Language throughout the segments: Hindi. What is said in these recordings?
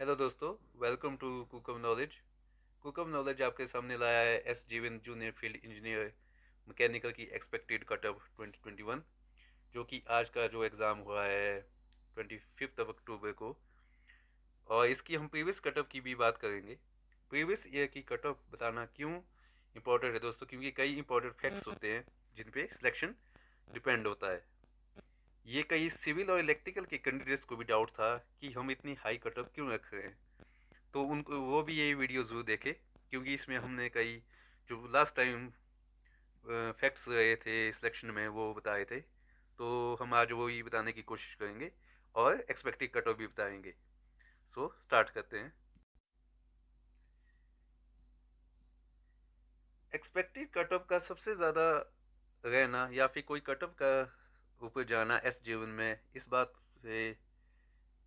हेलो दोस्तों, वेलकम टू कुकम नॉलेज। कुकम नॉलेज आपके सामने लाया है एस जीवन जूनियर फील्ड इंजीनियर मैकेनिकल की एक्सपेक्टेड कट ऑफ 2021, जो कि आज का जो एग्ज़ाम हुआ है 25 अक्टूबर को। और इसकी हम प्रीवियस कट ऑफ की भी बात करेंगे। प्रीवियस ईयर की कट ऑफ बताना क्यों इम्पोर्टेंट है दोस्तों, क्योंकि कई इंपॉर्टेंट फैक्ट्स होते हैं जिन पे सिलेक्शन डिपेंड होता है। ये कई सिविल और इलेक्ट्रिकल के कैंडिडेट्स को भी डाउट था कि हम इतनी हाई कट ऑफ क्यों रख रहे हैं। तो उनको वो भी ये वीडियो ज़रूर देखे, क्योंकि इसमें हमने कई जो लास्ट टाइम फैक्ट्स रहे थे सिलेक्शन में वो बताए थे। तो हम आज वो ही बताने की कोशिश करेंगे और एक्सपेक्टेड कट ऑफ भी बताएंगे। सो स्टार्ट करते हैं। एक्सपेक्टेड कट ऑफ का सबसे ज़्यादा रहना या फिर कोई कट ऑफ का ऊपर जाना एस जीवन में इस बात से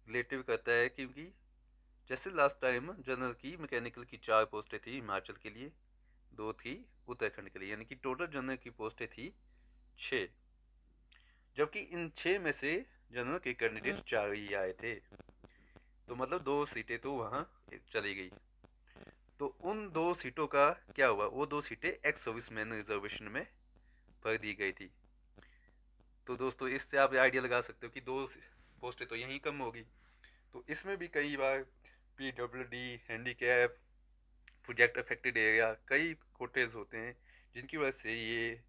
रिलेटिव करता है, क्योंकि जैसे लास्ट टाइम जनरल की मैकेनिकल की 4 पोस्टें थी हिमाचल के लिए, 2 थी उत्तराखंड के लिए, यानी कि टोटल जनरल की पोस्टें थी 6। जबकि इन 6 में से जनरल के कैंडिडेट 4 ही आए थे। तो मतलब 2 सीटें तो वहाँ चली गई। तो उन 2 सीटों का क्या हुआ, वो 2 सीटें एक्स सर्विस मैन रिजर्वेशन में भर दी गई थी। तो दोस्तों इससे आप आइडिया लगा सकते हो कि 2 पोस्टें तो यहीं कम होगी। तो इसमें भी कई बार PWD, handicap, project affected area, कई कोटेज होते हैं जिनकी वजह से ये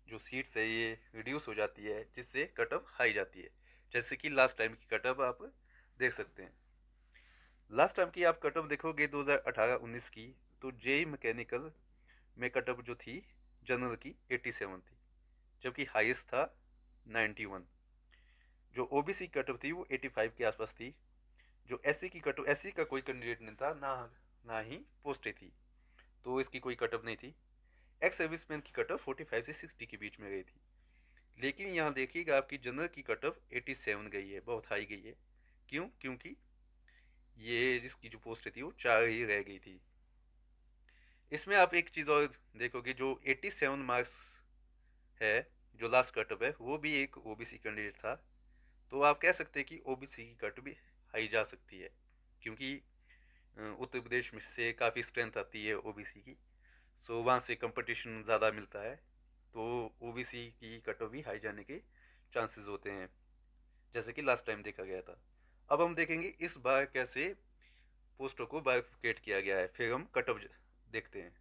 जो सीट्स है ये रिड्यूस हो जाती है, जिससे कट ऑफ हाई जाती है। जैसे कि लास्ट टाइम की कट ऑफ आप देख सकते हैं। लास्ट टाइम की आप कट ऑफ देखोगे 2018-19 की, तो जेई मैकेनिकल में कट ऑफ जो थी जनरल की 87 थी, जबकि हाईएस्ट था 91। जो ओबीसी कट ऑफ थी वो 85 के आसपास थी। जो एससी की कट ऑफ, एससी का कोई कैंडिडेट नहीं था ना ही पोस्टें थी, तो इसकी कोई कट ऑफ नहीं थी। एक्स सर्विसमैन की कट ऑफ 45 से 60 के बीच में गई थी। लेकिन यहाँ देखिएगा आपकी जनरल की कट ऑफ 87 गई है, बहुत हाई गई है। क्यों? क्योंकि ये जिसकी जो पोस्ट थी वो 4 ही रह गई थी। इसमें आप एक चीज़ और देखोगे, जो 87 मार्क्स है, जो लास्ट कट ऑफ है, वो भी एक ओबीसी कैंडिडेट था। तो आप कह सकते हैं कि ओबीसी की कट भी हाई जा सकती है, क्योंकि उत्तर प्रदेश में से काफ़ी स्ट्रेंथ आती है ओबीसी की। सो वहाँ से कंपटीशन ज़्यादा मिलता है। तो ओबीसी की कट ऑफ भी हाई जाने के चांसेस होते हैं, जैसे कि लास्ट टाइम देखा गया था। अब हम देखेंगे इस बार कैसे पोस्टों को बाइफिकेट किया गया है, फिर हम कट ऑफ देखते हैं।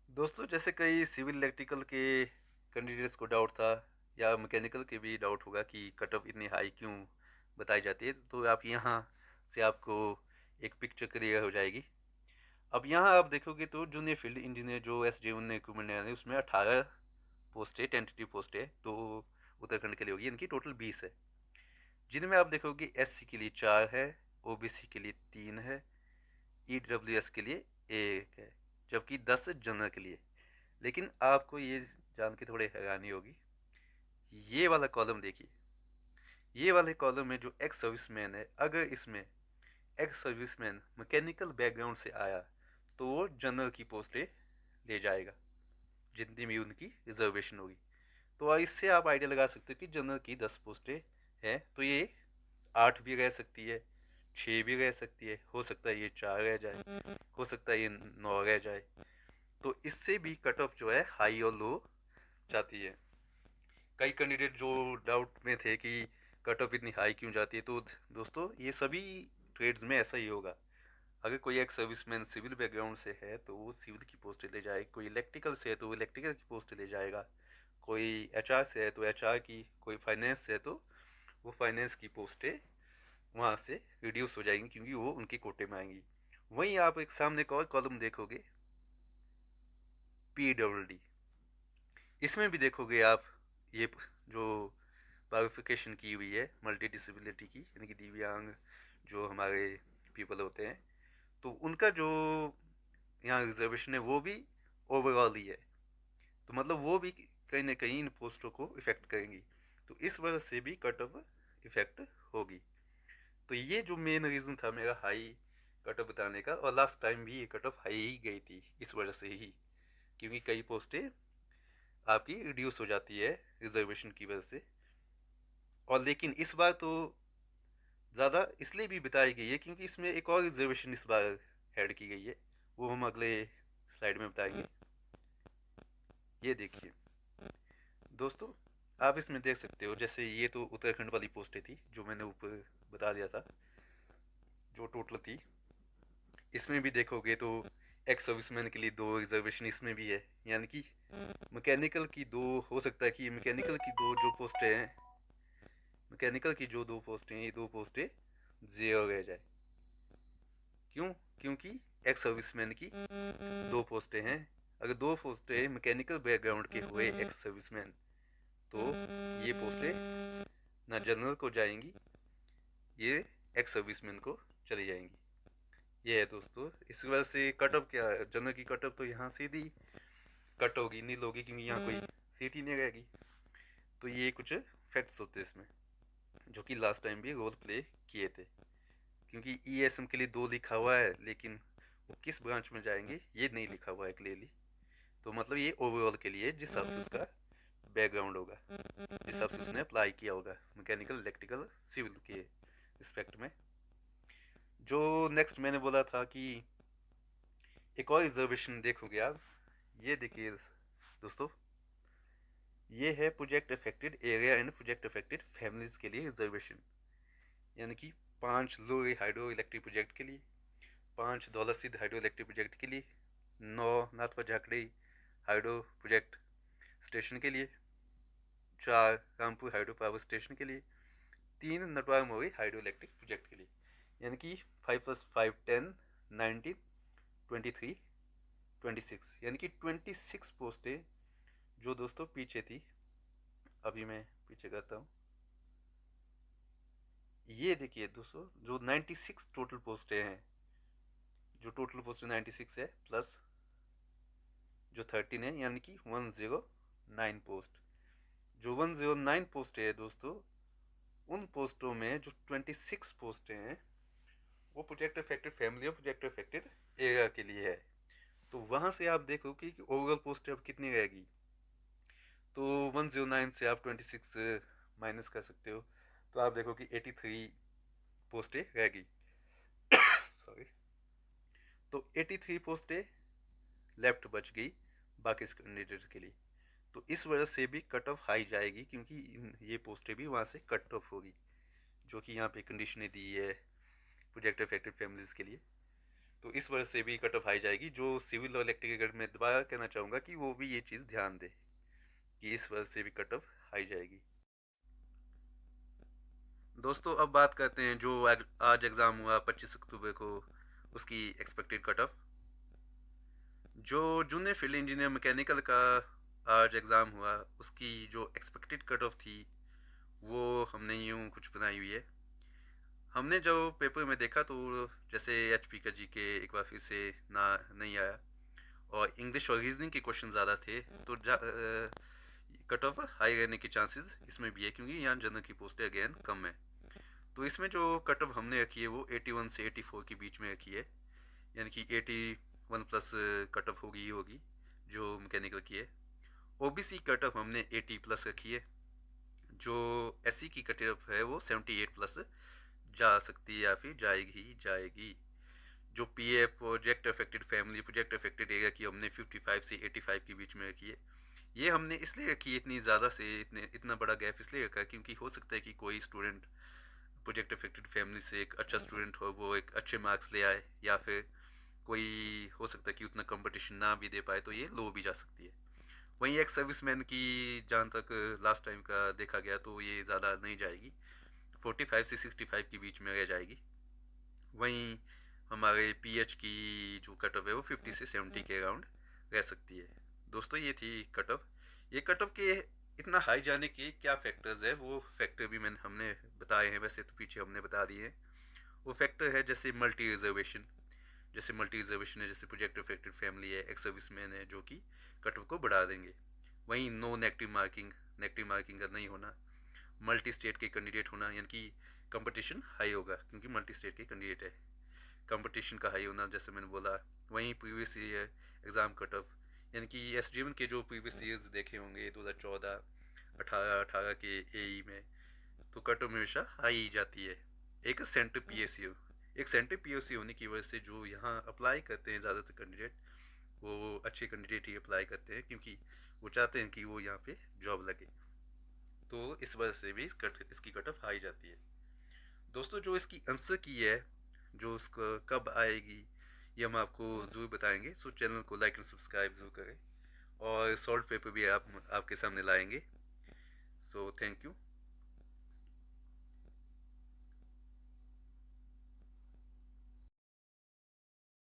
दोस्तों जैसे कई सिविल इलेक्ट्रिकल के कैंडिडेट्स को डाउट था, या मैकेनिकल के भी डाउट होगा कि कट ऑफ इतनी हाई क्यों बताई जाती है, तो आप यहाँ से आपको एक पिक्चर क्लियर हो जाएगी। अब यहाँ आप देखोगे तो जूनियर फील्ड इंजीनियर जो एस जे ने रिक्रूटमेंट है, उसमें 18 पोस्ट है, टेंटेटिव पोस्ट है। तो उत्तराखंड के लिए होगी, इनकी टोटल 20 है, जिनमें आप देखोगे एससी के लिए 4 है, ओबीसी के लिए 3 है, ईडब्ल्यूएस के लिए 1 है, जबकि 10 जनरल के लिए। लेकिन आपको ये जान के थोड़ी हैरानी होगी, ये वाला कॉलम देखिए। ये वाले कॉलम में जो एक्स सर्विसमैन है, अगर इसमें एक्स सर्विसमैन मैकेनिकल बैकग्राउंड से आया तो वो जनरल की पोस्टें ले जाएगा, जितनी भी उनकी रिजर्वेशन होगी। तो इससे आप आइडिया लगा सकते हो कि जनरल की 10 पोस्टें हैं, तो ये 8 भी रह सकती है, 6 भी रह सकती है, हो सकता है ये 4 रह जाए, हो सकता है ये 9 रह जाए। तो इससे भी कट ऑफ जो है हाई और लो जाती है। कई कैंडिडेट जो डाउट में थे कि कट ऑफ इतनी हाई क्यों जाती है, तो दोस्तों ये सभी ट्रेड्स में ऐसा ही होगा। अगर कोई एक सर्विसमैन सिविल बैकग्राउंड से है तो वो सिविल की पोस्ट ले जाएगा, कोई इलेक्ट्रिकल से है तो वो इलेक्ट्रिकल की पोस्ट ले जाएगा, कोई एचआर से है तो एचआर की, कोई फाइनेंस से है तो वो फाइनेंस की पोस्टें वहाँ से रिड्यूस हो जाएंगी, क्योंकि वो उनके कोटे में आएंगी। वहीं आप एक सामने एक और कॉलम देखोगे, PWD। इसमें भी देखोगे आप ये जो बायोफिकेशन की हुई है मल्टी डिसेबिलिटी की, यानी कि दिव्यांग जो हमारे पीपल होते हैं, तो उनका जो यहाँ रिजर्वेशन है वो भी ओवरऑल ही है। तो मतलब वो भी कहीं ना कहीं इन पोस्टों को इफेक्ट करेंगी। तो इस वजह से भी कट ऑफ इफेक्ट होगी। तो ये जो मेन रीज़न था मेरा हाई कट ऑफ बताने का, और लास्ट टाइम भी ये कट ऑफ हाई ही गई थी इस वजह से ही, क्योंकि कई पोस्टें आपकी रिड्यूस हो जाती है रिजर्वेशन की वजह से। और लेकिन इस बार तो ज़्यादा इसलिए भी बताई गई है क्योंकि इसमें एक और रिजर्वेशन इस बार ऐड की गई है, वो हम अगले स्लाइड में बताएंगे। ये देखिए दोस्तों, आप इसमें देख सकते हो, जैसे ये तो उत्तराखंड वाली पोस्टें थी जो मैंने ऊपर बता दिया था, जो टोटल थी। इसमें भी देखोगे तो एक्स सर्विसमैन के लिए 2 रिजर्वेशन इसमें भी है, यानी कि मैकेनिकल की 2, हो सकता है कि मैकेनिकल की 2 जो पोस्टें हैं, मैकेनिकल की जो 2 पोस्टें हैं, ये 2 पोस्टें जीरो रह जाए। क्यों? क्योंकि एक्स सर्विसमैन की 2 पोस्टें हैं। अगर 2 पोस्टें मैकेनिकल बैकग्राउंड के हुए एक्स सर्विसमैन, तो ये पोस्टें ना जनरल को जाएंगी, ये एक्स सर्विसमैन को चली जाएंगी। ये है दोस्तों। इस वजह से कटअप क्या है, जनरल की कटअप तो यहाँ सीधी कट होगी, नील होगी, क्योंकि यहाँ कोई सीट ही नहीं रहेगी। तो ये कुछ फैक्ट्स होते हैं इसमें, जो कि लास्ट टाइम भी रोल प्ले किए थे। क्योंकि ईएसएम के लिए 2 लिखा हुआ है, लेकिन वो किस ब्रांच में जाएंगे ये नहीं लिखा हुआ है क्लियरली। तो मतलब ये ओवरऑल के लिए जिस हिसाब से उसका बैकग्राउंड होगा, जिस हिसाब से उसने अप्लाई किया होगा मैकेनिकल, इलेक्ट्रिकल, सिविल के रिस्पेक्ट में। जो नेक्स्ट मैंने बोला था कि एक और रिजर्वेशन देखोगे आप, ये देखिए दोस्तों, ये है project affected area and project affected families के लिए रिजर्वेशन। यानी कि 5 लोरी हाइड्रो इलेक्ट्रिक प्रोजेक्ट के लिए, 5 दौलत सिद्ध हाइड्रो इलेक्ट्रिक प्रोजेक्ट के लिए, 9 Nathpa Jhakri hydro project station के लिए, 4 रामपुर हाइड्रो पावर स्टेशन के लिए, 3 नटवार मोरी हाइड्रो इलेक्ट्रिक प्रोजेक्ट के लिए। यानी कि 5+5 10, 19, 23, 26, यानी कि 26 पोस्टें जो दोस्तों पीछे थी। अभी मैं पीछे करता हूँ, ये देखिए दोस्तों, जो 96 टोटल पोस्टें हैं, जो टोटल पोस्टें 96 है प्लस जो 13 है, यानी कि 109 पोस्ट। जो 109 पोस्ट है दोस्तों, उन पोस्टों में जो 26 पोस्टें हैं वो प्रोजेक्ट अफेक्टेड फैमिली और प्रोजेक्ट अफेक्टेड एरिया के लिए है। तो वहाँ से आप देखो कि ओवरऑल पोस्टें अब कितनी रहेगी। तो 109 से आप 26 माइनस कर सकते हो, तो आप देखो कि 83 पोस्टें रहेगी। सॉरी। तो 83 पोस्टें लेफ्ट बच गई बाकी कैंडिडेट के लिए। तो इस वजह से भी कट ऑफ हाई जाएगी, क्योंकि ये पोस्टें भी वहाँ से कट ऑफ होगी, जो कि यहाँ पे कंडीशनें दी है प्रोजेक्ट अफेक्टेड फैमिलीज के लिए। तो इस वजह से भी कट ऑफ हाई जाएगी। जो सिविल और इलेक्ट्रिकल में दोबारा कहना चाहूँगा कि वो भी ये चीज़ ध्यान दे कि इस वजह से भी कट ऑफ हाई जाएगी। दोस्तों अब बात करते हैं जो आज एग्ज़ाम हुआ 25 अक्टूबर को, उसकी एक्सपेक्टेड कट ऑफ। जो जूनियर फील्ड इंजीनियर मैकेनिकल का आज एग्ज़ाम हुआ, उसकी जो एक्सपेक्टेड कट ऑफ थी वो हमने यूँ कुछ बनाई हुई है। हमने जो पेपर में देखा तो जैसे एचपी का जीके एक बार फिर से ना नहीं आया, और इंग्लिश और रीजनिंग के क्वेश्चन ज़्यादा थे, तो कट ऑफ हाई रहने के चांसेस इसमें भी है, क्योंकि यहाँ जनरल की पोस्टें अगेन कम है। तो इसमें जो कट ऑफ हमने रखी है वो 81 से 84 के बीच में रखी है, यानी कि 81 प्लस कट ऑफ होगी ही होगी जो मैकेनिकल की है। ओबीसी कट ऑफ हमने 80 प्लस रखी है। जो एससी की कट ऑफ है वो 78 प्लस जा सकती है या फिर जाएगी ही जाएगी। जो PF project affected family project affected area की हमने 55 से 85 के बीच में रखी है। ये हमने इसलिए रखी है इतनी ज़्यादा से, इतना बड़ा गैप इसलिए रखा है क्योंकि हो सकता है कि कोई स्टूडेंट प्रोजेक्ट अफेक्टेड फैमिली से एक अच्छा स्टूडेंट हो, वो एक अच्छे मार्क्स ले आए, या फिर कोई हो सकता है कि उतना कंपटीशन ना भी दे पाए, तो ये लो भी जा सकती है। वहीं एक सर्विसमैन की जहाँ तक लास्ट टाइम का देखा गया तो ये ज़्यादा नहीं जाएगी, 45 से 65 के बीच में रह जाएगी। वहीं हमारे पीएच की जो कट ऑफ है वो 50 से 70 के अराउंड रह सकती है। दोस्तों ये थी कट ऑफ। ये कट ऑफ के इतना हाई जाने के क्या फैक्टर्स है, वो फैक्टर भी हमने बताए हैं, वैसे तो पीछे हमने बता दिए हैं। वो फैक्टर है जैसे मल्टी रिजर्वेशन, जैसे प्रोजेक्ट अफेक्टेड फैमिली है, एक्स सर्विसमैन है, जो कि कट ऑफ को बढ़ा देंगे। वहीं नो नेगेटिव मार्किंग का नहीं होना, मल्टी स्टेट के कैंडिडेट होना, यानी कि कंपटीशन हाई होगा क्योंकि मल्टी स्टेट के कैंडिडेट है, कंपटीशन का हाई होना जैसे मैंने बोला। वहीं previous year exam cut off, यानी कि एसडीएम के जो प्रीवियस ईयर्स देखे होंगे 2014, 18 के एई में, तो कट ऑफ हमेशा हाई ही जाती है। एक सेंटर पीएसयू, एक सेंटर पीएसयू होने की वजह से जो यहाँ अप्लाई करते हैं ज़्यादातर कैंडिडेट, वो अच्छे कैंडिडेट ही अप्लाई करते हैं क्योंकि वो चाहते हैं कि वो यहाँ पे जॉब लगे। तो इस वजह से भी इसकी कट ऑफ हाई जाती है। दोस्तों जो इसकी आंसर की है, जो उसका कब आएगी, ये हम आपको ज़रूर बताएंगे। सो चैनल को लाइक एंड सब्सक्राइब ज़रूर करें, और सॉल्ट पेपर भी आपके सामने लाएंगे। So thank you.